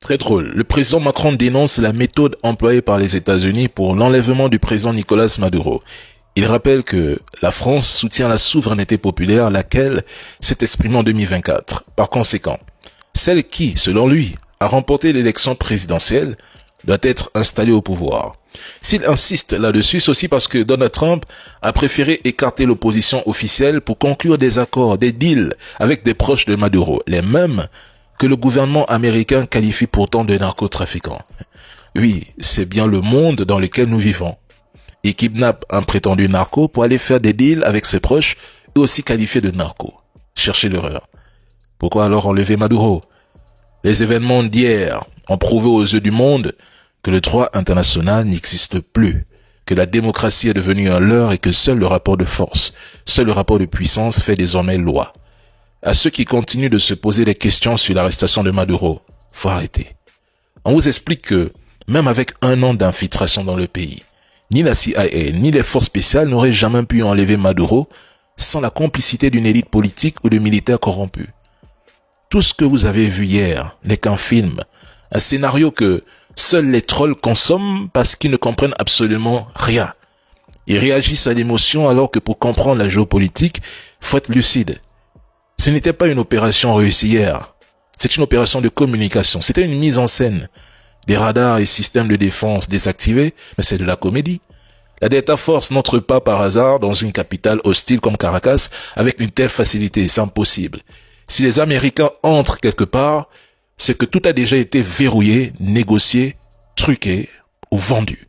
Très drôle. Le président Macron dénonce la méthode employée par les États-Unis pour l'enlèvement du président Nicolas Maduro. Il rappelle que la France soutient la souveraineté populaire, laquelle s'est exprimée en 2024. Par conséquent, celle qui, selon lui, a remporté l'élection présidentielle doit être installée au pouvoir. S'il insiste là-dessus, c'est aussi parce que Donald Trump a préféré écarter l'opposition officielle pour conclure des accords, des deals avec des proches de Maduro, les mêmes que le gouvernement américain qualifie pourtant de narcotrafiquants. Oui, c'est bien le monde dans lequel nous vivons. Il kidnappe un prétendu narco pour aller faire des deals avec ses proches et aussi qualifié de narco. Cherchez l'erreur. Pourquoi alors enlever Maduro? Les événements d'hier ont prouvé aux yeux du monde que le droit international n'existe plus, que la démocratie est devenue un leurre et que seul le rapport de force, seul le rapport de puissance fait désormais loi. À ceux qui continuent de se poser des questions sur l'arrestation de Maduro, faut arrêter. On vous explique que, même avec un an d'infiltration dans le pays, ni la CIA, ni les forces spéciales n'auraient jamais pu enlever Maduro sans la complicité d'une élite politique ou de militaires corrompus. Tout ce que vous avez vu hier n'est qu'un film, un scénario que seuls les trolls consomment parce qu'ils ne comprennent absolument rien. Ils réagissent à l'émotion alors que pour comprendre la géopolitique, faut être lucide. Ce n'était pas une opération réussie hier. C'est une opération de communication. C'était une mise en scène. Des radars et systèmes de défense désactivés, mais c'est de la comédie. La Delta Force n'entre pas par hasard dans une capitale hostile comme Caracas avec une telle facilité. C'est impossible. Si les Américains entrent quelque part, c'est que tout a déjà été verrouillé, négocié, truqué ou vendu.